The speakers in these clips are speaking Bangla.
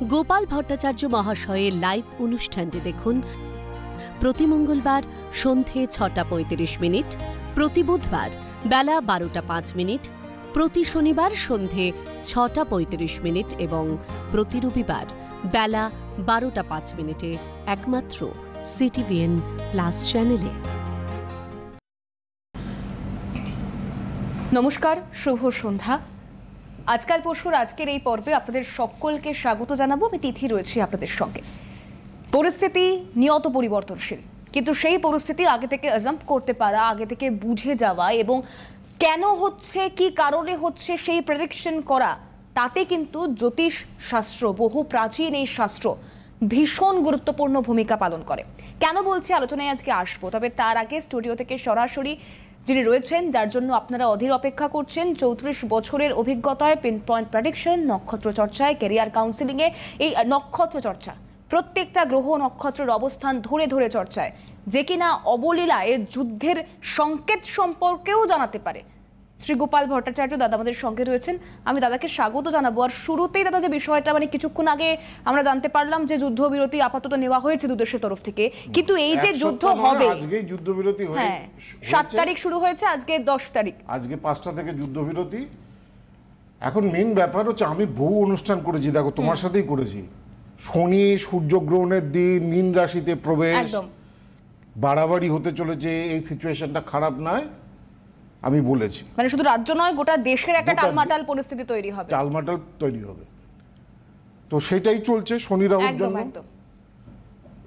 গোপাল ভট্টাচার্য মহাশয়ের লাইভ অনুষ্ঠানটি দেখুন প্রতি মঙ্গলবার সন্ধে 6:35, প্রতি বুধবার বেলা 12:05, প্রতি শনিবার সন্ধে 6:35 এবং প্রতি রবিবার বেলা 12:05 একমাত্র সিটিভিএন প্লাস চ্যানেলে। নমস্কার, শুভ সন্ধ্যা। আজকাল পরশুর আজকের এই পর্বে আপনাদের সকলকে স্বাগত জানাবো। আমি তিথি রয়েছি আপনাদের সঙ্গে। পরিস্থিতি নিয়ত পরিবর্তনশীল, কিন্তু সেই পরিস্থিতি আগে থেকে অ্যাজাম্প করতে পারা, আগে থেকে বুঝে যাওয়া এবং কেন হচ্ছে, কি কারণে হচ্ছে সেই প্রেডিকশন করা, তাতে কিন্তু জ্যোতিষ শাস্ত্র, বহু প্রাচীন এই শাস্ত্র ভীষণ গুরুত্বপূর্ণ ভূমিকা পালন করে। কেন বলছি, আলোচনায় আজকে আসবো। তবে তার আগে স্টুডিও থেকে সরাসরি যিনি রয়েছেন, যার জন্য আপনারা অধীর অপেক্ষা করছেন, 34 বছরের অভিজ্ঞতায়, পিন পয়েন্ট প্রেডিকশন, নক্ষত্র চর্চায়, ক্যারিয়ার কাউন্সিলিংয়ে, এই নক্ষত্র চর্চা, প্রত্যেকটা গ্রহ নক্ষত্রের অবস্থান ধরে ধরে চর্চায়, যে কিনা অবলীলায় যুদ্ধের সংকেত সম্পর্কেও জানাতে পারে, শ্রী গোপাল ভট্টাচার্য দাদা আমাদের সঙ্গে রয়েছেন। আমি দাদাকে স্বাগত জানাবো। আর শুরুতেই দাদা, যে বিষয়টা কিছুক্ষণ আগে আমরা জানতে পারলাম যে যুদ্ধবিরতি আপাতত নেওয়া হয়েছে দু দেশের তরফ থেকে, কিন্তু এই যে যুদ্ধ হবে, আজকে যুদ্ধবিরতি হয়ে 7 তারিখ শুরু হয়েছে, আজকে 10 তারিখ, আজকে 5টা থেকে যুদ্ধবিরতি। এখন মেন ব্যাপার হচ্ছে, আমি বহু অনুষ্ঠান করেছি, দেখো তোমার সাথেই করেছি, শনি সূর্যগ্রহণের দিন মীন রাশিতে প্রবেশ, বাড়াবাড়ি হতে চলেছে, এই সিচুয়েশনটা খারাপ নয়, আমি বলেছি। শুধু রাজ্য নয়, গোটা দেশের একটা টালমাটাল পরিস্থিতি তৈরি হবে, টালমাটাল তৈরি হবে। তো সেটাই চলছে শনি রাহুর জন্য।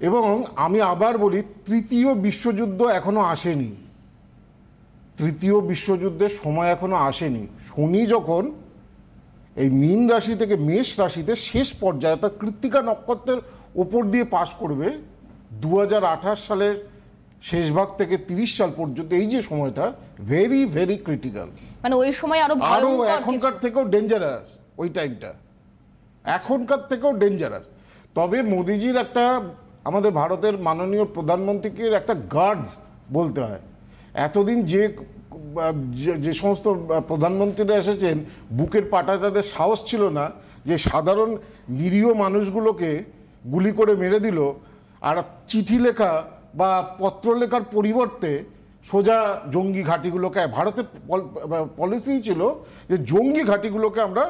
এবং আমি আবার বলি, তৃতীয় বিশ্বযুদ্ধ এখনো আসেনি, তৃতীয় বিশ্বযুদ্ধের সময় এখনো আসেনি। শনি যখন এই মীন রাশি থেকে মেষ রাশিতে শেষ পর্যায়ে, অর্থাৎ কৃত্তিকা নক্ষত্রের ওপর দিয়ে পাস করবে 2028 সালের শেষ ভাগ থেকে 30 সাল পর্যন্ত, এই যে সময়টা ভেরি ভেরি ক্রিটিক্যাল। ওই সময় আরো এখনকার থেকেও ডেঞ্জারাস, ওই টাইমটা এখনকার থেকেও ডেঞ্জারাস। তবে মোদিজির একটা, আমাদের ভারতের মাননীয় প্রধানমন্ত্রীকে একটা গার্ডস বলতে হয়। এতদিন যে সমস্ত প্রধানমন্ত্রীরা এসেছেন, বুকের পাটায় তাদের সাহস ছিল না যে সাধারণ নিরীহ মানুষগুলোকে গুলি করে মেরে দিল, আর চিঠি লেখা বা পত্র লেখার পরিবর্তে সোজা জঙ্গি ঘাঁটিগুলোকে, ভারতের পলিসি ছিল যে জঙ্গি ঘাঁটিগুলোকে আমরা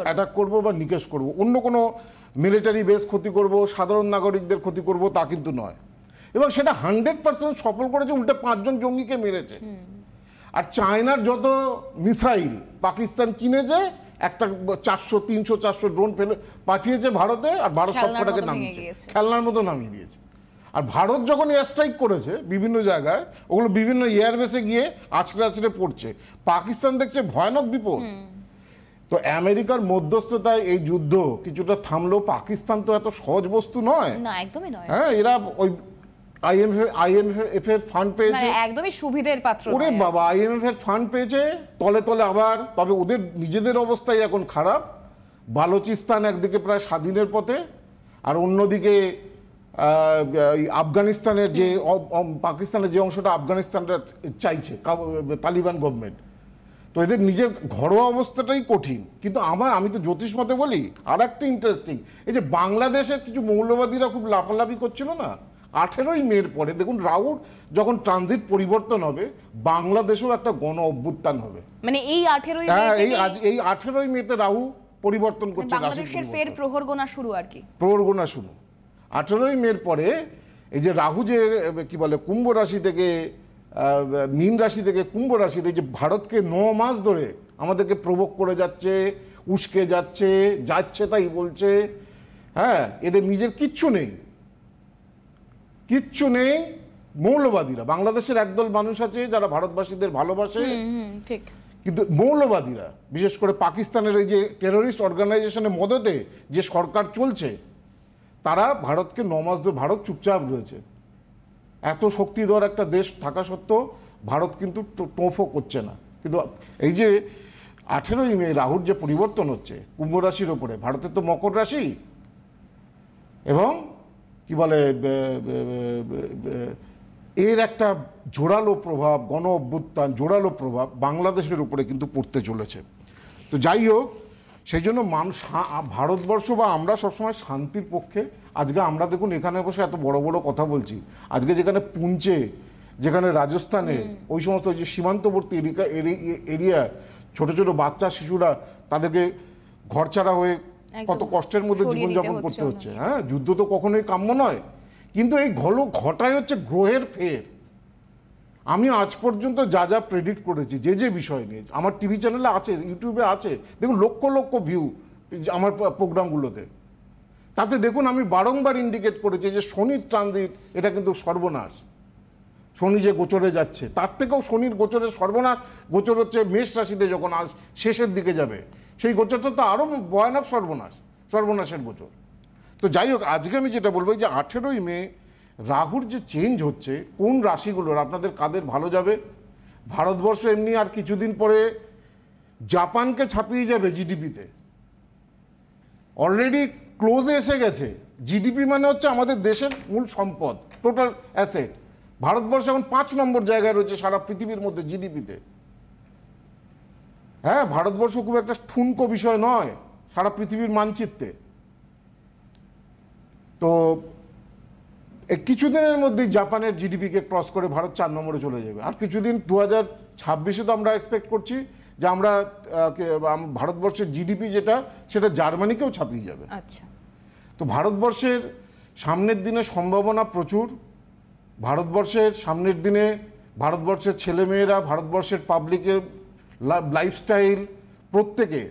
অ্যাটাক করব বা নিকেশ করব, অন্য কোনো মিলিটারি বেস ক্ষতি করব, সাধারণ নাগরিকদের ক্ষতি করব, তা কিন্তু নয়। এবং সেটা 100% সফল করেছে, উল্টে 5 জন জঙ্গিকে মেরেছে। আর চায়নার যত মিসাইল পাকিস্তান কিনেছে, একটা 400, 300, 400 ড্রোন পাঠিয়েছে ভারতে, আর ভারত সবকটাকে নামিয়েছে, খেলনার মতো নামিয়ে দিয়েছে। আর ভারত যখন এয়ার স্ট্রাইক করেছে বিভিন্ন জায়গায়, ওগুলো বিভিন্ন এয়ারবেসে গিয়ে আছড়ে আছড়ে পড়ছে। পাকিস্তান দেখছে ভয়ানক বিপদ। তো আমেরিকার মধ্যস্থতায় এই যুদ্ধ কিছুটা থামলো। পাকিস্তান তো এত সহজ বস্তু নয়, একদমই নয়। হ্যাঁ, এরা ওই IMF এর ফান্ড পেয়েছে, একদমই সুবিধের পাত্র। ওরে বাবা, IMF এর ফান্ড পেয়েছে তলে তলে আবার। তবে ওদের নিজেদের অবস্থাই এখন খারাপ। বালুচিস্তান একদিকে প্রায় স্বাধীনের পথে, আর অন্যদিকে আফগানিস্তানের যে, পাকিস্তানের যে অংশটা আফগানিস্তানটা চাইছে তালিবান গভর্নমেন্ট, তো এদের নিজের ঘরোয়া অবস্থাটাই কঠিন। কিন্তু আমি তো জ্যোতিষ মতে বলি, আর একটা ইন্টারেস্টিং, এই যে বাংলাদেশের কিছু মৌলবাদীরা খুব লাফালাফি করছিল না, 18ই মের পরে দেখুন, রাহুর যখন ট্রানজিট পরিবর্তন হবে, বাংলাদেশেও একটা গণ অভ্যুত্থান হবে। এই 18ই এই 18ই মেতে রাহু পরিবর্তন করছে, বাংলাদেশের ফের প্রহর গোনা শুরু, আর কি প্রহর গোনা শুরু। 18ই মের পরে এই যে রাহু যে কি বলে কুম্ভ রাশি থেকে, মীন রাশি থেকে কুম্ভ রাশিতে, যে ভারতকে 9 মাস ধরে আমাদেরকে প্রভোগ করে যাচ্ছে, উস্কে যাচ্ছে, তাই বলছে। হ্যাঁ, এদের নিজের কিচ্ছু নেই। মৌলবাদীরা, বাংলাদেশের একদল মানুষ আছে যারা ভারতবাসীদের ভালোবাসে, ঠিক, কিন্তু মৌলবাদীরা, বিশেষ করে পাকিস্তানের এই যে টেরোরিস্ট অর্গানাইজেশনের মদতে যে সরকার চলছে, তারা ভারতকে 9 মাস ধরে, ভারত চুপচাপ রয়েছে। এত শক্তিধর একটা দেশ থাকা সত্ত্বেও ভারত কিন্তু টোফও করছে না। কিন্তু এই যে 18ই মে রাহুর যে পরিবর্তন হচ্ছে কুম্ভ রাশির ওপরে, ভারতের তো মকর রাশি, এবং কি বলে এর একটা জোরালো প্রভাব, গণ অভ্যুত্থান, জোরালো প্রভাব বাংলাদেশের উপরে কিন্তু পড়তে চলেছে। তো যাই হোক, সেই জন্য মানুষ ভারতবর্ষ বা আমরা সবসময় শান্তির পক্ষে। আজকে আমরা দেখুন এখানে বসে এত বড় বড় কথা বলছি, আজকে যেখানে পুঞ্চে, যেখানে রাজস্থানে ওই সমস্ত যে সীমান্তবর্তী এরিয়া ছোট ছোট বাচ্চা শিশুরা তাদেরকে ঘরছাড়া হয়ে কত কষ্টের মধ্যে জীবনযাপন করতে হচ্ছে। হ্যাঁ, যুদ্ধ তো কখনোই কাম্য নয়, কিন্তু এই ঘটায় হচ্ছে গ্রহের ফের। আমি আজ পর্যন্ত যা যা প্রেডিক্ট করেছি যে বিষয় নিয়ে, আমার টিভি চ্যানেলে আছে, ইউটিউবে আছে, দেখুন লক্ষ লক্ষ ভিউ আমার প্রোগ্রামগুলোতে। তাতে দেখুন আমি বারংবার ইন্ডিকেট করেছি যে শনির ট্রানজিট এটা কিন্তু সর্বনাশ। শনি যে গোচরে যাচ্ছে তার থেকেও শনির গোচরের সর্বনাশ গোচর হচ্ছে মেষ রাশিতে যখন শেষের দিকে যাবে, সেই গোচরটা তো আরও ভয়ানক সর্বনাশের গোচর। তো যাই হোক, আজকে আমি যেটা বলবো যে 18ই মে রাহুর যে চেঞ্জ হচ্ছে, কোন রাশিগুলোর আপনাদের কাদের ভালো যাবে। ভারতবর্ষ এমনি আর কিছুদিন পরে জাপানকে ছাপিয়ে যাবে জিডিপিতে, অলরেডি ক্লোজে এসে গেছে। জিডিপি মানে হচ্ছে আমাদের দেশের মূল সম্পদ, টোটাল অ্যাসেট। ভারতবর্ষ এখন 5 নম্বর জায়গায় রয়েছে সারা পৃথিবীর মধ্যে জিডিপিতে। হ্যাঁ, ভারতবর্ষ খুব একটা ঠুনকো বিষয় নয় সারা পৃথিবীর মানচিত্রে। তো কিছুদিনের মধ্যেই জাপানের জিডিপিকে ক্রস করে ভারত 4 নম্বরে চলে যাবে। আর কিছুদিন 2026-এ তো আমরা এক্সপেক্ট করছি যে আমরা ভারতবর্ষের জিডিপি যেটা সেটা জার্মানিকেও ছাপিয়ে যাবে। আচ্ছা, তো ভারতবর্ষের সামনের দিনে সম্ভাবনা প্রচুর। ভারতবর্ষের সামনের দিনে ভারতবর্ষের ছেলেমেয়েরা, ভারতবর্ষের পাবলিকের লাইফস্টাইল, প্রত্যেকে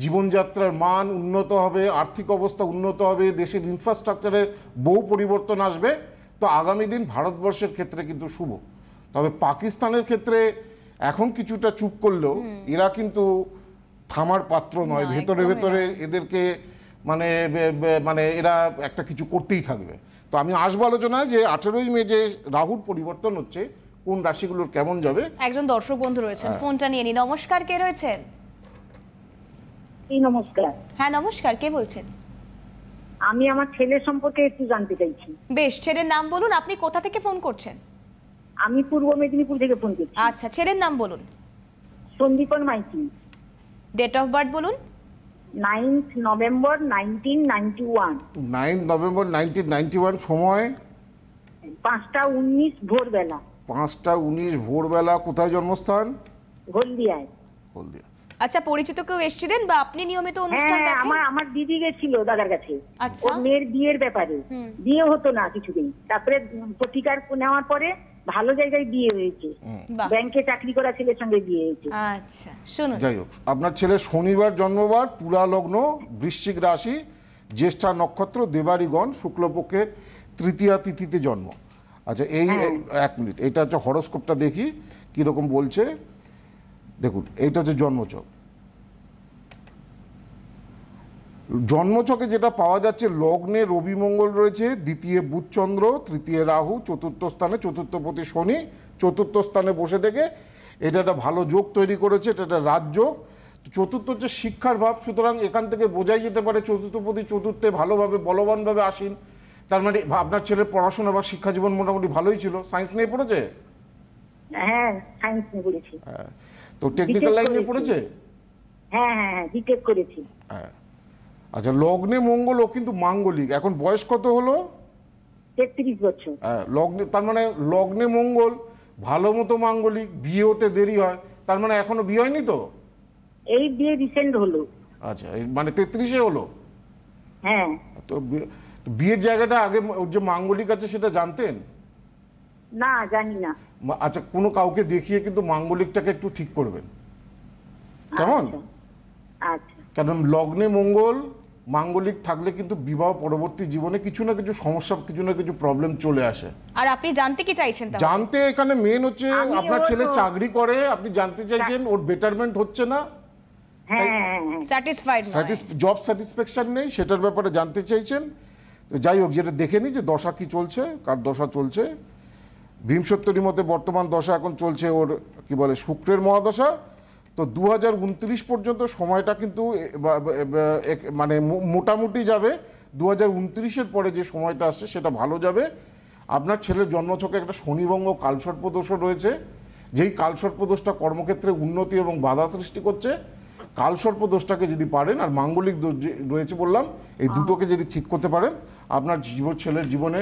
জীবনযাত্রার মান উন্নত হবে, আর্থিক অবস্থা উন্নত হবে, দেশের ইনফ্রাস্ট্রাকচারের বহু পরিবর্তন আসবে। তো আগামী দিন ভারতবর্ষের ক্ষেত্রে কিন্তু শুভ। তবে পাকিস্তানের ক্ষেত্রে এখন কিছুটা চুপ করলেও এরা কিন্তু থামার পাত্র নয়। ভেতরে ভেতরে এদেরকে মানে এরা একটা কিছু করতেই থাকবে। তো আমি আসবো আলোচনায় যে 18ই মে যে রাহুর পরিবর্তন হচ্ছে, কোন রাশিগুলোর কেমন যাবে। একজন দর্শক বন্ধু রয়েছেন, ফোনটা নিয়ে নি। নমস্কার, কে রয়েছেন? নমস্কার। হ্যাঁ নমস্কার, কে বলছেন? আমি আমার ছেলের সম্পর্কে একটু জানতে চাইছি। বেশ, ছেলের নাম বলুন। আপনি কোথা থেকে ফোন করছেন? আমি পূর্ব মেদিনীপুর থেকে ফোন করছি। আচ্ছা, ছেলের নাম বলুন। Sandipan Maiti. Date of birth বলুন। 9th November 1991। 9 নভেম্বর 1991। সময় 5টা 19 ভোরবেলা। 5টা 19 ভোরবেলা। কোথায় জন্মস্থান? হলদিয়ায়। হলদিয়া। আচ্ছা, পরিচিত কেউ এসেছিলেন বা আপনি নিয়মিত অনুষ্ঠান হ্যাঁ, দেখেন? আমার দিদি গেছিল দাদার কাছে আচ্ছা। ওর মেয়ের বিয়ের ব্যাপারে। বিয়ে হতো না কিছুদিন, তারপরে প্রতিকার নেওয়ার পরে ভালো জায়গায় বিয়ে হয়েছে, বাহ। ব্যাংকে চাকরি করা ছেলের সঙ্গে বিয়ে হয়েছে। আচ্ছা, শুনুন। যাই হোক, আপনার ছেলে শনিবার জন্মবার, তুলা লগ্ন, বৃশ্চিক রাশি, জ্যেষ্ঠা নক্ষত্র, দেবাড়িগণ, শুক্লপক্ষের তৃতীয়া তিথিতে জন্ম। আচ্ছা, এই 1 মিনিট, এটা হচ্ছে হরোস্কোপটা দেখি কীরকম বলছে। দেখুন, এইটা হচ্ছে জন্মছক। জন্মছকে যেটা পাওয়া যাচ্ছে, লগ্নে রবি মঙ্গল রয়েছে, দ্বিতীয় বুধচন্দ্র, তৃতীয় রাহু, চতুর্থ স্থানে চতুর্থপতি শনি, চতুর্থ স্থানে বসে থেকে এটা একটা ভালো যোগ তৈরি করেছে। এটা একটা রাজযোগ। চতুর্থ হচ্ছে শিক্ষার ভাব, সুতরাং এখান থেকে বোঝাই যেতে পারে চতুর্থপতি চতুর্থে ভালোভাবে বলবানভাবে আসেন। তার মানে আপনার ছেলের পড়াশোনা বা শিক্ষা জীবন মোটামুটি ভালোই ছিল। সায়েন্স নিয়ে পড়েছে? হ্যাঁ, সায়েন্স নিয়ে পড়েছি। হ্যাঁ, তো টেকনিক্যাল লাইন নিয়ে পড়েছে? হ্যাঁ হ্যাঁ হ্যাঁ, বিটেক করেছি। হ্যাঁ। আচ্ছা, লগ্নে মঙ্গল, ও কিন্তু মাঙ্গলিক। এখন বয়স কত হলো? 33 বছর। হ্যাঁ, লগ্নে, তার মানে লগ্নে মঙ্গল ভালো মতো মাঙ্গলিক, বিয়ে হতে দেরি হয়, তার মানে এখনো বিয়ে হয়নি তো? এই বিয়ে রিসেন্ট হলো। আচ্ছা, মানে 33-এ হলো? হ্যাঁ। তো বিয়ের জায়গাটা আগে ওর যে মাঙ্গলিক আছে সেটা জানতেন? না, জানি না। আচ্ছা, কোনো কাউকে দেখিয়ে কিন্তু মাঙ্গলিকটাকে একটু ঠিক করবেন, কেমন? আচ্ছা। কারণ লগ্নে মঙ্গল মাঙ্গলিক থাকলে কিন্তু বিবাহ পরবর্তী জীবনে কিছু না কিছু সমস্যা, কিছু না কিছু প্রবলেম চলে আসে। আর আপনি জানতে কি চাইছেন? জানতে এখানে মেন হচ্ছে আপনার ছেলে চাকরি করে, আপনি জানতে চাইছেন ওর বেটারমেন্ট হচ্ছে না, স্যাটিসফাইড, জব স্যাটিসফ্যাকশন নেই, সেটার ব্যাপারে জানতে চাইছেন। তো যাই হোক, যেটা দেখে নিই যে দশা কি চলছে, কার দশা চলছে। বিংশোত্তরী মতে বর্তমান দশা এখন চলছে ওর কি বলে শুক্রের মহাদশা। তো 2029 পর্যন্ত সময়টা কিন্তু মানে মোটামুটি যাবে। 2029-এর পরে যে সময়টা আসছে সেটা ভালো যাবে। আপনার ছেলের জন্মছকে একটা শনিভঙ্গ কালসর্পদোষও রয়েছে, যেই কালসর্পদোষটা কর্মক্ষেত্রে উন্নতি এবং বাধা সৃষ্টি করছে। কালসর্প দোষটাকে যদি পারেন, আর মাঙ্গলিক দোষ রয়েছে বললাম, এই দুটোকে যদি ঠিক করতে পারেন, আপনার ছেলের জীবনে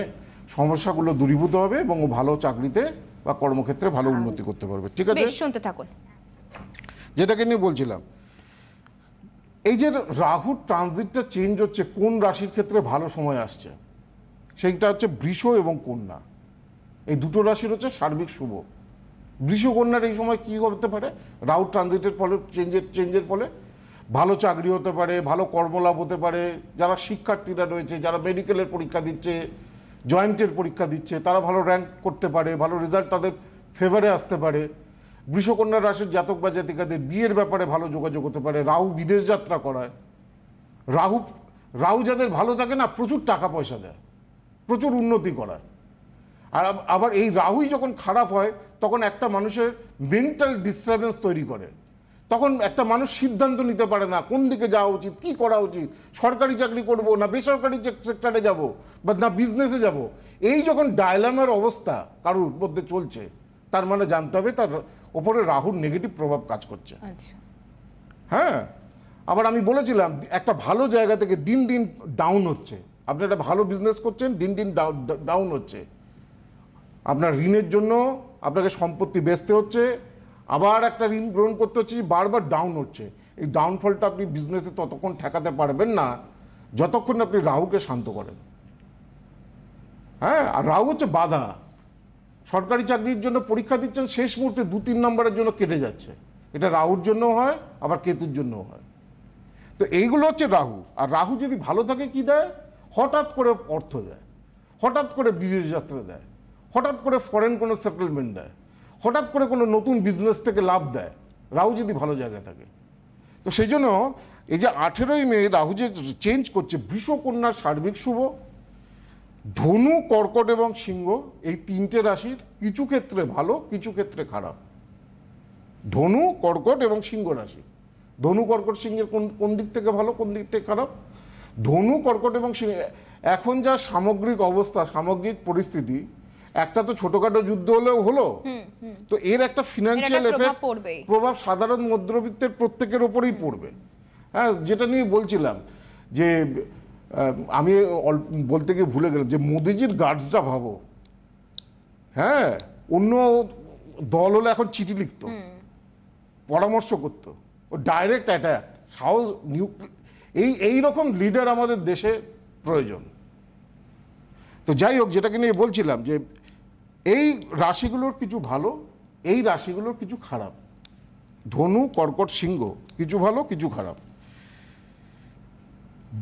সমস্যাগুলো দূরীভূত হবে এবং ও ভালো চাকরিতে বা কর্মক্ষেত্রে ভালো উন্নতি করতে পারবে। ঠিক আছে, শুনতে থাকুন। যেটাকে নিয়ে বলছিলাম, এই যে রাহুর ট্রানজিটটা চেঞ্জ হচ্ছে, কোন রাশির ক্ষেত্রে ভালো সময় আসছে, সেইটা হচ্ছে বৃষ এবং কন্যা। এই দুটো রাশির হচ্ছে সার্বিক শুভ। বৃষ কন্যার এই সময় কী করতে পারে, রাহু ট্রানজিটের ফলে চেঞ্জের ফলে ভালো চাকরি হতে পারে, ভালো কর্মলাভ হতে পারে। যারা শিক্ষার্থীরা রয়েছে, যারা মেডিকেলের পরীক্ষা দিচ্ছে, জয়েন্টের পরীক্ষা দিচ্ছে, তারা ভালো র্যাঙ্ক করতে পারে, ভালো রেজাল্ট তাদের ফেভারে আসতে পারে। বৃষকন্যা রাশির জাতক বা জাতিকাদের বিয়ের ব্যাপারে ভালো যোগাযোগ হতে পারে। রাহু বিদেশ যাত্রা করায়। রাহু যাদের ভালো থাকে না, প্রচুর টাকা পয়সা দেয়, প্রচুর উন্নতি করায়। আর আবার এই রাহুই যখন খারাপ হয়, তখন একটা মানুষের মেন্টাল ডিস্টারবেন্স তৈরি করে। তখন একটা মানুষ সিদ্ধান্ত নিতে পারে না কোন দিকে যাওয়া উচিত, কি করা উচিত, সরকারি চাকরি করব না বেসরকারি সেক্টরে যাব, বা না বিজনেসে যাব। এই যখন ডায়লামার অবস্থা কারোর মধ্যে চলছে, তার মানে জানতে হবে তার ওপরে রাহুর নেগেটিভ প্রভাব কাজ করছে। হ্যাঁ, আবার আমি বলেছিলাম একটা ভালো জায়গা থেকে দিন দিন ডাউন হচ্ছে। আপনি একটা ভালো বিজনেস করছেন, দিন দিন ডাউন হচ্ছে। আপনার ঋণের জন্য আপনাকে সম্পত্তি বেচতে হচ্ছে, আবার একটা ঋণ গ্রহণ করতে হচ্ছে, বারবার ডাউন হচ্ছে। এই ডাউনফলটা আপনি বিজনেসে ততক্ষণ ঠেকাতে পারবেন না যতক্ষণ আপনি রাহুকে শান্ত করেন। হ্যাঁ, আর রাহু হচ্ছে বাধা। সরকারি চাকরির জন্য পরীক্ষা দিচ্ছেন, শেষ মুহূর্তে 2-3 নম্বরের জন্য কেটে যাচ্ছে। এটা রাহুর জন্যও হয়, আবার কেতুর জন্যও হয়। তো এইগুলো হচ্ছে রাহু। আর রাহু যদি ভালো থাকে কি দেয়, হঠাৎ করে অর্থ দেয়, হঠাৎ করে বিদেশ যাত্রা দেয়, হঠাৎ করে ফরেন কোনো সেটেলমেন্ট দেয়, হঠাৎ করে কোনো নতুন বিজনেস থেকে লাভ দেয়, রাহু যদি ভালো জায়গায় থাকে। তো সেই জন্য এই যে 18ই মে রাহু যে চেঞ্জ করছে, বৃষ কন্যার সার্বিক শুভ, ধনু, কর্কট এবং সিংহ, এই 3টে রাশির কিছু ক্ষেত্রে ভালো, কিছু ক্ষেত্রে খারাপ। ধনু, কর্কট এবং সিংহ রাশি। ধনু, কর্কট, সিংহের কোন দিক থেকে ভালো, কোন দিক থেকে খারাপ? ধনু, কর্কট এবং সিংহ, এখন যা সামগ্রিক অবস্থা, সামগ্রিক পরিস্থিতি, একটা তো ছোটখাটো যুদ্ধ হলেও হলো, তো এর একটা ফিনান্সিয়াল এফেক্ট প্রভাব সাধারণ মধ্যবিত্তের প্রত্যেকের ওপরেই পড়বে। হ্যাঁ, যেটা নিয়ে বলছিলাম যে আমি বলতে গিয়ে ভুলে গেলাম যে মোদিজির গার্ডসটা ভাবো। হ্যাঁ, অন্য দল হলে এখন চিঠি লিখতো, পরামর্শ করতো, ও ডাইরেক্ট অ্যাটাক, সাহস, এই রকম লিডার আমাদের দেশে প্রয়োজন। তো যাই হোক, যেটাকে নিয়ে বলছিলাম যে এই রাশিগুলোর কিছু ভালো, এই রাশিগুলোর কিছু খারাপ। ধনু, কর্কট, সিংহ কিছু ভালো, কিছু খারাপ।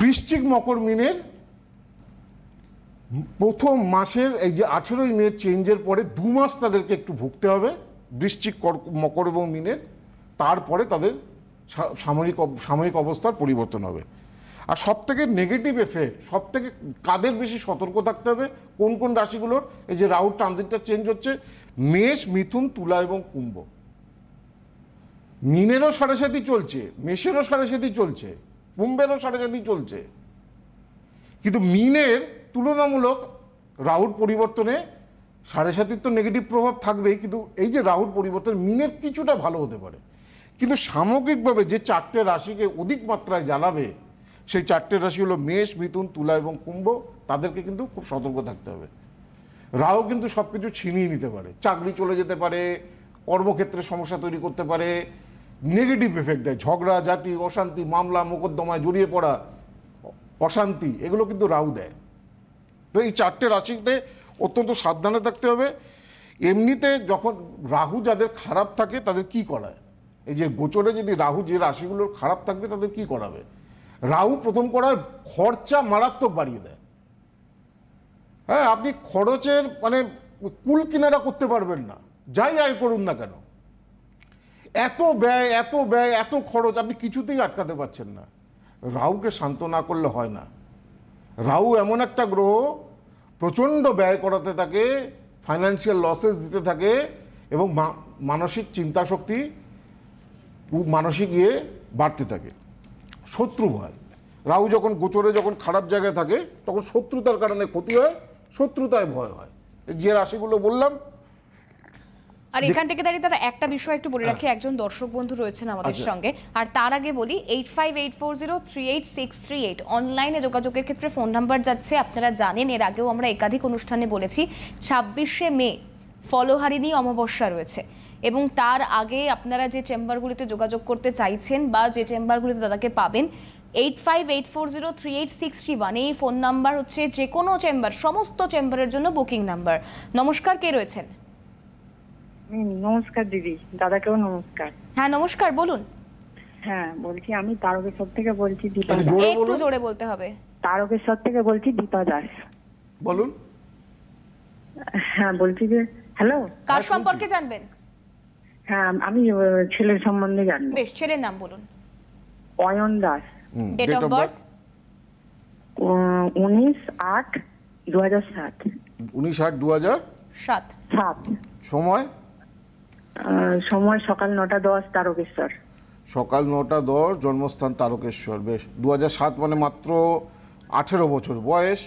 বৃশ্চিক, মকর, মীনের প্রথম মাসের এই যে 18ই মে চেঞ্জের পরে 2 মাস তাদেরকে একটু ভুগতে হবে, বৃশ্চিক, মকর এবং মীনের। তারপরে তাদের সাময়িক অবস্থার পরিবর্তন হবে। আর সবথেকে নেগেটিভ এফেক্ট, সবথেকে কাদের বেশি সতর্ক থাকতে হবে, কোন কোন রাশিগুলোর? এই যে রাহু ট্রানজিটটা চেঞ্জ হচ্ছে, মেষ, মিথুন, তুলা এবং কুম্ভ। মীনেরও 7.5 চলছে, মেষেরও 7.5 চলছে, কুম্ভেরও 7.5 চলছে। কিন্তু মীনের তুলনামূলক রাহুর পরিবর্তনে 7.5 তো নেগেটিভ প্রভাব থাকবেই, কিন্তু এই যে রাহুর পরিবর্তন, মীনের কিছুটা ভালো হতে পারে। কিন্তু সামগ্রিকভাবে যে 4টে রাশিকে অধিক মাত্রায় জ্বালাবে, সেই 4টে রাশি হলো মেষ, মিথুন, তুলা এবং কুম্ভ। তাদেরকে কিন্তু খুব সতর্ক থাকতে হবে। রাহু কিন্তু সব কিছু ছিনিয়ে নিতে পারে, চাকরি চলে যেতে পারে, কর্মক্ষেত্রে সমস্যা তৈরি করতে পারে, নেগেটিভ এফেক্ট দেয়, ঝগড়া ঝাঁটি, অশান্তি, মামলা মোকদ্দমায় জড়িয়ে পড়া, অশান্তি, এগুলো কিন্তু রাহু দেয়। তো এই 4টে রাশিতে অত্যন্ত সাবধানে থাকতে হবে। এমনিতে যখন রাহু যাদের খারাপ থাকে তাদের কি করায়, এই যে গোচরে যদি রাহু যে রাশিগুলোর খারাপ থাকবে তাদের কি করাবে? রাহু প্রথম করায় খরচা মারাত্মক বাড়িয়ে দেয়। হ্যাঁ, আপনি খরচের মানে কুল কিনারা করতে পারবেন না, যাই আয় করুন না কেন। এত ব্যয়, এত ব্যয়, এত খরচ, আপনি কিছুতেই আটকাতে পারছেন না। রাহুকে শান্ত না করলে হয় না। রাহু এমন একটা গ্রহ, প্রচণ্ড ব্যয় করাতে থাকে, ফাইন্যান্সিয়াল লসেস দিতে থাকে, এবং মানসিক চিন্তা শক্তি, মানসিক বাড়তে থাকে। শত্রু ভয়, রাহু যখন গোচরে যখন খারাপ জায়গায় থাকে তখন শত্রুতার কারণে ক্ষতি হয়, শত্রুতায় ভয় হয়। যে রাশিগুলো বললাম আর এখান থেকে দাঁড়িয়ে দাদা একটা বিষয় একটু বলে রাখি, একজন দর্শক বন্ধু রয়েছেন আমাদের সঙ্গে, আর তার আগে বলি 8584038638 অনলাইনে যোগাযোগের ক্ষেত্রে ফোন নাম্বার যাচ্ছে। আপনারা জানেন এর আগেও আমরা একাধিক অনুষ্ঠানে বলেছি 26শে মে ফলহারিণী অমাবস্যা রয়েছে, এবং তার আগে আপনারা যে চেম্বারগুলিতে যোগাযোগ করতে চাইছেন বা যে চেম্বারগুলিতে দাদাকে পাবেন 8584038631 এই ফোন নাম্বার হচ্ছে যে কোনো চেম্বার, সমস্ত চেম্বারের জন্য বুকিং নাম্বার। নমস্কার, কে রয়েছেন? নমস্কার দিদি, দাদাকেও নমস্কার। হ্যাঁ নমস্কার, বলুন। হ্যাঁ বলছি, আমি তারকেশ্বর থেকে বলছি, দীপা দাস। একটু জোরে বলতে হবে। তারকেশ্বর থেকে বলছি, দীপা দাস। বলুন। হ্যাঁ বলছি যে, হ্যালো, কার সম্পর্কে জানবেন? হ্যাঁ আমি ছেলের সম্বন্ধে জানবো। বেশ, ছেলের নাম বলুন। Ayan Das. Date of birth? 19/8/2007। 19/8/2007। 7। সময়? সময় সকাল 9টা 10, তারকেশ্বর। সকাল 9টা 10, জন্মস্থান তারকেশ্বর। বেশ, 2007 মানে মাত্র 18 বছর বয়স।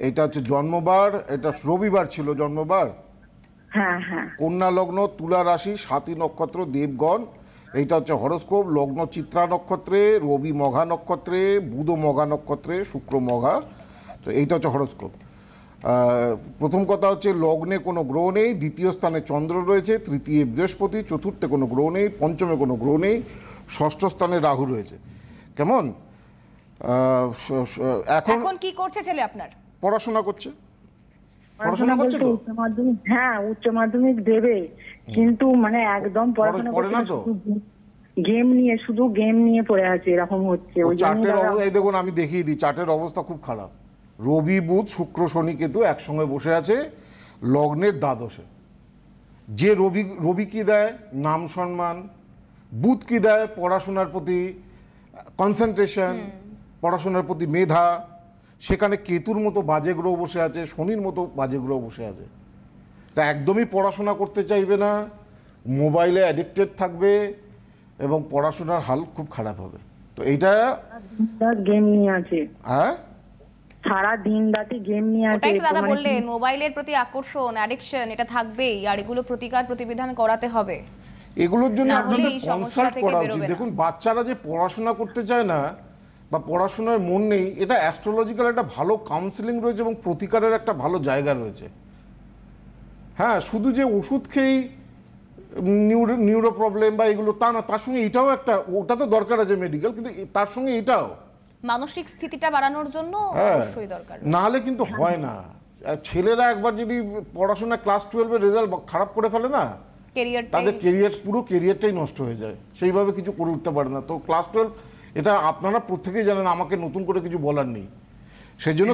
এটা হচ্ছে জন্মবার, এটা রবিবার ছিল জন্মবার। হ্যাঁ হ্যাঁ। কন্যা লগ্ন, তুলা রাশি, 7ই নক্ষত্র, দেবগণ। এইটা হচ্ছে হরস্কোপ। লগ্ন চিত্রা নক্ষত্রে, রবি মঘা নক্ষত্রে, বুধ মঘা নক্ষত্রে, শুক্র মঘা। তো এইটা হচ্ছে হরস্কোপ। প্রথম কথা হচ্ছে লগ্নে কোনো গ্রহ নেই, দ্বিতীয় স্থানে চন্দ্র রয়েছে, তৃতীয় বৃহস্পতি, চতুর্থে কোনো গ্রহ নেই, পঞ্চমে কোনো গ্রহ নেই, ষষ্ঠ স্থানে রাহু রয়েছে। কেমন? এখন কি করছে ছেলে আপনার? পড়াশোনা করছে। পড়াশোনা করছে তো? উচ্চ মাধ্যমিক, হ্যাঁ উচ্চ মাধ্যমিক দেবে, কিন্তু মানে একদম পড়াশোনা পড়ে না তো, গেম নিয়ে, শুধু গেম নিয়ে পড়ে আছে, এরকম হচ্ছে। ওই চার্টের অবস্থা এই দেখুন, আমি দেখিয়ে দিই, চার্টের অবস্থা খুব খারাপ। রবি বুধ শুক্র শনি কেতু একসঙ্গে বসে আছে লগ্নের দ্বাদশে। যে রবি কি দেয়? নাম সম্মান। বুধ কি দেয়? পড়াশোনার প্রতি কনসেন্ট্রেশন, পড়াশোনার প্রতি মেধা। সেখানে কেতুর মতো বাজে গ্রহ বসে আছে, শনির মতো বাজে গ্রহ বসে আছে। তা একদমই পড়াশোনা করতে চাইবে না, মোবাইলে অ্যাডিক্টেড থাকবে এবং পড়াশোনার হাল খুব খারাপ হবে। তো এইটা গেম নিয়ে আছে। হ্যাঁ, সারা দিন রাতে গেম নিয়ে আছে। ওটাই তো দাদা বললেন, মোবাইলের প্রতি আকর্ষণ, অ্যাডিকশন, এটা থাকবেই, আর এগুলো প্রতিকার প্রতিবিধান করাতে হবে। এগুলোর জন্য না হলে আপনাদের এই সমস্যা কনসাল্ট থেকে করা বেরোবে উচিত। না। দেখুন, বাচ্চারা যে পড়াশোনা করতে চায় না বা পড়াশোনায় মন নেই, এটা অ্যাস্ট্রোলজিক্যাল একটা ভালো কাউন্সিলিং রয়েছে এবং প্রতিকারের একটা ভালো জায়গা রয়েছে। হ্যাঁ, শুধু যে ওষুধ খেয়েই নিউরো প্রবলেম বা এগুলো তা না, তার সঙ্গে এটাও একটা, ওটা তো দরকার আছে মেডিকেল, কিন্তু তার সঙ্গে এটাও মানসিক স্থিতিটা বাড়ানোর জন্য অবশ্যই দরকার। না হলে কিন্তু হয় না। ছেলেরা একবার যদি পড়াশোনা ক্লাস 12-এর রেজাল্ট খারাপ করে ফেলে না, তাদের কেরিয়ার, পুরো কেরিয়ারটাই নষ্ট হয়ে যায়, সেইভাবে কিছু করে উঠতে পারে না। তো ক্লাস 12, এটা আপনারা প্রত্যেকেই জানেন, আমাকে নতুন করে কিছু বলার নেই। সেই জন্য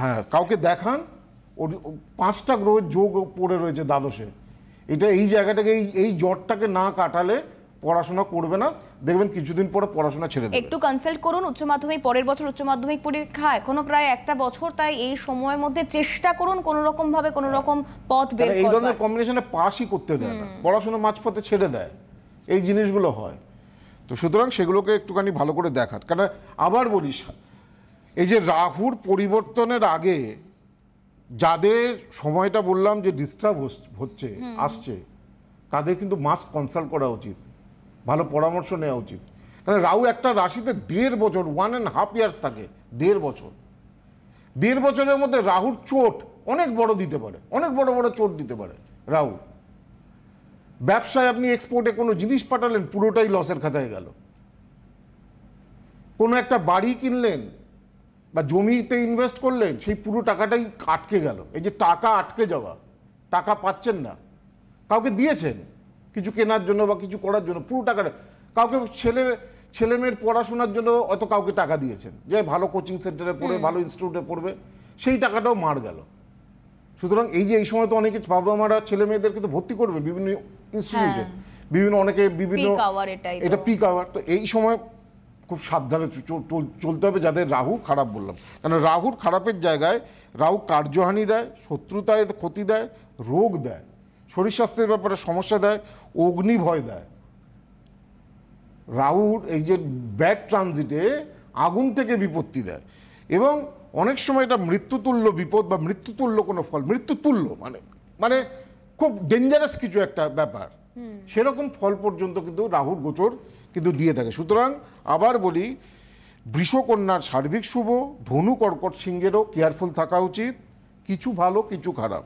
হ্যাঁ, কাউকে দেখান। ওর 5টা গ্রহের যোগ পড়ে রয়েছে দ্বাদশে। এটা এই জায়গাটাকে, এই জ্বরটাকে না কাটালে পড়াশোনা করবে না, দেখবেন কিছুদিন পরে পড়াশোনা ছেড়ে দেবে। একটু কনসাল্ট করুন। উচ্চ মাধ্যমিক, পরের বছর উচ্চ মাধ্যমিক পরীক্ষা, এখনো প্রায় একটা বছর, তাই এই সময়ের মধ্যে চেষ্টা করুন কোনো রকম ভাবে কোনো রকম পথ বের করার। এই ধরনের কম্বিনেশনে পাসই করতে দেয় না, পড়াশোনা মাঝপথে ছেড়ে দেয়, এই জিনিসগুলো হয়। তো সুতরাং সেগুলোকে একটুখানি ভালো করে দেখার। কারণ আবার বলিস, এই যে রাহুর পরিবর্তনের আগে যাদের সময়টা বললাম যে ডিস্টার্ব হচ্ছে আসছে, তাদের কিন্তু মাস্ট কনসাল্ট করা উচিত, ভালো পরামর্শ নেওয়া উচিত। কারণ রাহু একটা রাশিতে 1.5 বছর, 1.5 years থাকে। 1.5 বছর, 1.5 বছরের মধ্যে রাহুর চোট অনেক বড় দিতে পারে, অনেক বড় বড় চোট দিতে পারে রাহু। ব্যবসায় আপনি এক্সপোর্টে কোনো জিনিস পাঠালেন, পুরোটাই লসের খাতায় গেল। কোনো একটা বাড়ি কিনলেন বা জমিতে ইনভেস্ট করলেন, সেই পুরো টাকাটাই আটকে গেল। এই যে টাকা আটকে যাওয়া, টাকা পাচ্ছেন না, কাউকে দিয়েছেন কিছু কেনার জন্য বা কিছু করার জন্য, পুরো টাকাটা, কাউকে ছেলে মেয়ের পড়াশোনার জন্য অত কাউকে টাকা দিয়েছেন, যে ভালো কোচিং সেন্টারে পড়বে, ভালো ইনস্টিটিউটে পড়বে, সেই টাকাটাও মার গেল। সুতরাং এই যে এই সময় তো অনেকে বাবা মারা ছেলে মেয়েদেরকে তো ভর্তি করবে বিভিন্ন ইনস্টিটিউটে, অনেকে বিভিন্ন, এটা পিক আওয়ার। তো এই সময় খুব সাবধানে চলতে হবে যাদের রাহু খারাপ বললাম। কারণ রাহুর খারাপের জায়গায় রাহু কার্যহানি দেয়, শত্রুতায় ক্ষতি দেয়, রোগ দেয়, শরীর স্বাস্থ্যের ব্যাপারে সমস্যা দেয়, অগ্নি ভয় দেয়। রাহুর এই যে ব্যাড ট্রানজিটে আগুন থেকে বিপত্তি দেয়, এবং অনেক সময় এটা মৃত্যুতুল্য বিপদ বা মৃত্যুতুল্য কোনো ফল, মৃত্যুতুল্য মানে খুব ডেঞ্জারাস কিছু একটা ব্যাপার, সেরকম ফল পর্যন্ত কিন্তু রাহুর গোচর কিন্তু দিয়ে থাকে। সুতরাং আবার বলি, বৃষকন্যার সার্বিক শুভ, ধনু কর্কট সিংহেরও কেয়ারফুল থাকা উচিত, কিছু ভালো কিছু খারাপ।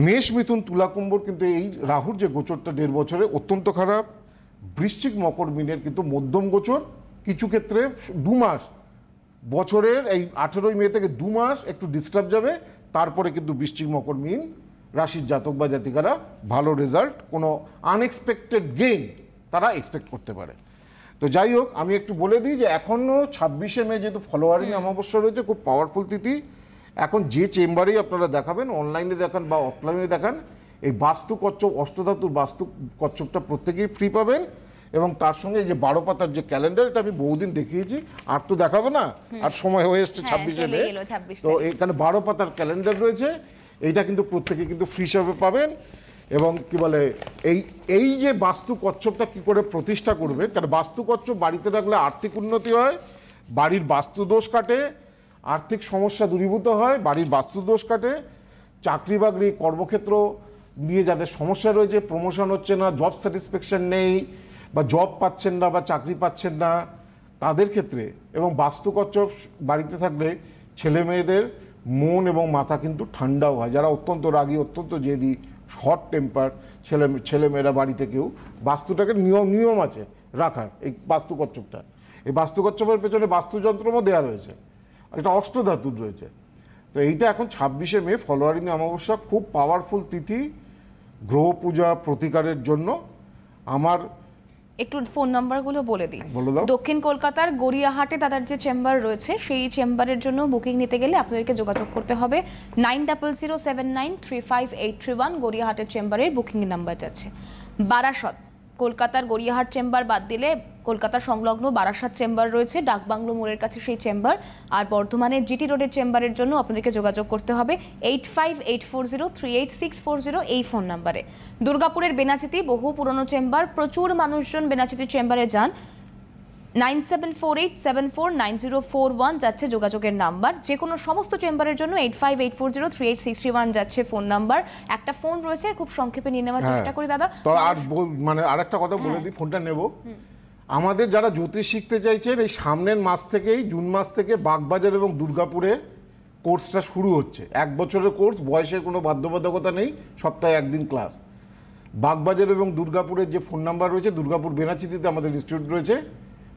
মেষ মিথুন তুলা কুম্ভর কিন্তু এই রাহুর যে গোচরটা 1.5 বছরে অত্যন্ত খারাপ। বৃশ্চিক মকর মিনের কিন্তু মধ্যম গোচর, কিছু ক্ষেত্রে 2 মাস, বছরের এই 18ই মে থেকে 2 মাস একটু ডিস্টার্ব যাবে, তারপরে কিন্তু বৃশ্চিক মকর মিন রাশির জাতক বা জাতিকারা ভালো রেজাল্ট, কোনো আনএক্সপেক্টেড গেইন তারা এক্সপেক্ট করতে পারে। তো যাই হোক, আমি একটু বলে দিই যে এখনও 26শে মে যেহেতু ফলোয়ারিং অমাবস্যা রয়েছে, খুব পাওয়ারফুল তিথি। এখন যে চেম্বারেই আপনারা দেখাবেন, অনলাইনে দেখান বা অফলাইনে দেখান, এই বাস্তু কচ্ছপ, অষ্টধাতুর বাস্তু কচ্ছপটা প্রত্যেকেই ফ্রি পাবেন। এবং তার সঙ্গে এই যে 12 পাতার যে ক্যালেন্ডার, এটা আমি বহুদিন দেখিয়েছি, আর তো দেখাবো না, আর সময় হয়ে এসছে 26শে মে। তো এখানে 12 পাতার ক্যালেন্ডার রয়েছে, এইটা কিন্তু প্রত্যেকে কিন্তু ফ্রি হিসাবে পাবেন। এবং কি বলে, এই যে বাস্তু কচ্ছপটা কি করে প্রতিষ্ঠা করবে, কারণ বাস্তু কচ্ছপ বাড়িতে রাখলে আর্থিক উন্নতি হয়, বাড়ির বাস্তু দোষ কাটে, আর্থিক সমস্যা দূরীভূত হয়, বাড়ির বাস্তু দোষ কাটে, চাকরি বাকরি কর্মক্ষেত্র নিয়ে যাদের সমস্যা রয়েছে, প্রমোশন হচ্ছে না, জব স্যাটিসফ্যাকশন নেই, বা জব পাচ্ছেন না বা চাকরি পাচ্ছেন না, তাদের ক্ষেত্রে। এবং বাস্তু কচ্ছপ বাড়িতে থাকলে ছেলে মেয়েদের মন এবং মাথা কিন্তু ঠান্ডাও হয়, যারা অত্যন্ত রাগী, অত্যন্ত জেদি, শর্ট টেম্পার ছেলেমেয়েরা বাড়িতে কেউ, বাস্তুটাকে নিয়ম আছে রাখার, এই বাস্তু কচ্ছপটা। এই বাস্তু কচ্ছপের পেছনে বাস্তুযন্ত্রও দেওয়া রয়েছে, এটা অষ্টধাতুর রয়েছে। তো এইটা এখন 26শে মে ফলোয়ারিং অমাবস্যা, খুব পাওয়ারফুল তিথি গ্রহ পূজা প্রতিকারের জন্য। আমার একটু ফোন নাম্বারগুলো বলে দিই। বলে দাও। দক্ষিণ কলকাতার গড়িয়াহাটে দাদার যে চেম্বার রয়েছে, সেই চেম্বারের জন্য বুকিং নিতে গেলে আপনাদেরকে যোগাযোগ করতে হবে 9007935831, গড়িয়াহাটের চেম্বারের বুকিং নাম্বার যাচ্ছে। বারাসত, কলকাতার গড়িয়াহাট চেম্বার বাদ দিলে কলকাতা সংলগ্ন বারাসাত চেম্বার রয়েছে, ডাকবাংলো মোড়ের কাছে সেই চেম্বার। আর বর্ধমানের জিটি রোডের চেম্বারের জন্য আপনাদেরকে যোগাযোগ করতে হবে 8584038640 এই ফোন নাম্বারে। দুর্গাপুরের বেনাচিতি বহু পুরনো চেম্বার, প্রচুর মানুষজন বেনাচিতি চেম্বারে যান। 9748749041 যাচ্ছে যোগাযোগের নাম্বার। যে কোনো সমস্ত চেম্বারের জন্য 8584038631 যাচ্ছে ফোন নাম্বার। একটা ফোন রয়েছে, খুব সংক্ষেপে নিয়ে নেওয়ার চেষ্টা করি দাদা। তো আর মানে আরেকটা কথা বলে দিই, ফোনটা নেব। আমাদের যারা জ্যোতিষ শিখতে চাইছেন, এই সামনের মাস থেকেই, জুন মাস থেকে বাগবাজার এবং দুর্গাপুরে কোর্সটা শুরু হচ্ছে। 1 বছরের কোর্স, বয়সের কোনো বাধ্যবাধকতা নেই, সপ্তাহে 1 দিন ক্লাস। বাগবাজার এবং দুর্গাপুরের যে ফোন নাম্বার রয়েছে, দুর্গাপুর বেনাচিতিতে আমাদের ইনস্টিটিউট রয়েছে,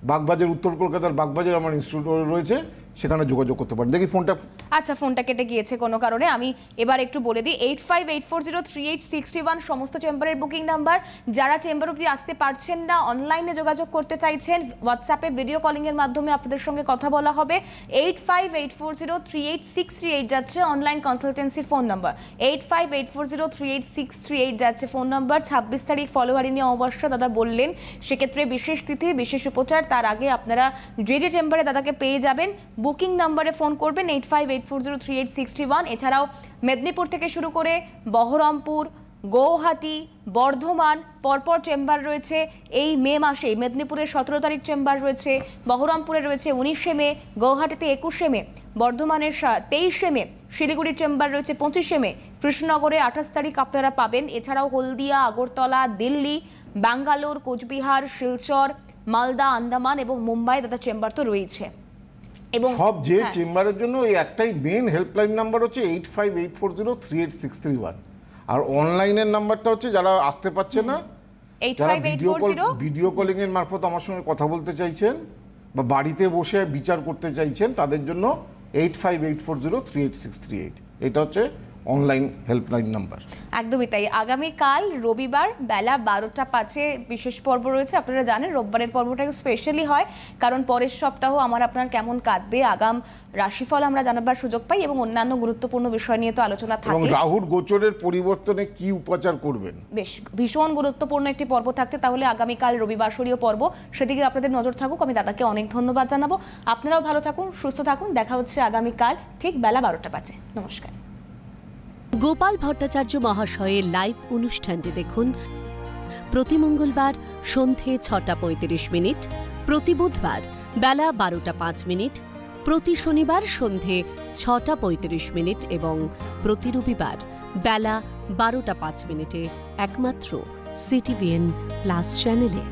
বাগবাজার উত্তর কলকাতার বাগবাজার আমার ইনস্টিটিউট রয়েছে, সেখানে যোগাযোগ করতে পারেন। দেখি ফোনটা, আচ্ছা ফোনটা কেটে গিয়েছে কোনো কারণে, আমি এবার একটু বলে দিই 8584038631 সমস্ত চেম্বারের বুকিং নাম্বার। যারা চেম্বার অবধি আসতে পারছেন না, অনলাইনে যোগাযোগ করতে চাইছেন, হোয়াটসঅ্যাপে ভিডিও কলিং এর মাধ্যমে আপনাদের সঙ্গে কথা বলা হবে 8584038638 যাচ্ছে অনলাইন কনসালটেন্সি ফোন নাম্বার। 8584038638 যাচ্ছে ফোন নাম্বার। 26 তারিখ ফলোয়ারিং অমাবস্যা দাদা বললেন, সেক্ষেত্রে বিশেষ তিথি, বিশেষ উপচার। তার আগে আপনারা যে চেম্বারে দাদাকে পেয়ে যাবেন, বুকিং নাম্বারে ফোন করবেন 8584038631। এছাড়াও মেদিনীপুর থেকে শুরু করে বহরমপুর, গৌহাটি, বর্ধমান পরপর চেম্বার রয়েছে এই মে মাসে। মেদিনীপুরের 17 তারিখ চেম্বার রয়েছে, বহরমপুরে রয়েছে 19শে মে, গৌহাটিতে 21শে মে, বর্ধমানের 23শে মে, শিলিগুড়ির চেম্বার রয়েছে 25শে মে, কৃষ্ণনগরে 28 তারিখ আপনারা পাবেন। এছাড়াও হলদিয়া, আগরতলা, দিল্লি, ব্যাঙ্গালোর, কোচবিহার, শিলচর, মালদা, আন্দামান এবং মুম্বাই দাদা চেম্বার তো রয়েছে। এবং সব যে চেম্বারের জন্য এই একটাই মেন হেল্পলাইন নাম্বার হচ্ছে 8584038631। আর অনলাইনের নাম্বারটা হচ্ছে যারা আসতে পারছে না, যারা ভিডিও কলিং এর মারফত আমার সঙ্গে কথা বলতে চাইছেন বা বাড়িতে বসে বিচার করতে চাইছেন, তাদের জন্য 8584038638, এটা হচ্ছে অনলাইন হেল্পলাইন নাম্বার। একদমই তাই। আগামীকাল রবিবার বেলা 12টা 5-এ বিশেষ পর্ব রয়েছে। আপনারা জানেন রোববারের পর্বটা স্পেশালি হয়, কারণ পরের সপ্তাহ আমার আপনার কেমন কাটবে, আগাম রাশিফল আমরা জানাবার সুযোগ পাই এবং অন্যান্য গুরুত্বপূর্ণ বিষয় নিয়ে তো আলোচনা থাকে। এবং রাহুর গোচরের পরিবর্তনে কি উপাচার করবেন, বেশ ভীষণ গুরুত্বপূর্ণ একটি পর্ব থাকছে। তাহলে আগামীকাল রবিবাসরীয় পর্ব, সেদিকে আপনাদের নজর থাকুক। আমি দাদাকে অনেক ধন্যবাদ জানাবো। আপনারাও ভালো থাকুন, সুস্থ থাকুন। দেখা হচ্ছে আগামীকাল ঠিক বেলা 12টা 5-এ। নমস্কার। গোপাল ভট্টাচার্য মহাশয়ের লাইভ অনুষ্ঠানটি দেখুন প্রতি মঙ্গলবার সন্ধে 6:35, প্রতি বুধবার বেলা 12:05, প্রতি শনিবার সন্ধে 6:35 এবং প্রতি রবিবার বেলা 12টা 5 মিনিটে একমাত্র সিটিভিএন প্লাস চ্যানেলে।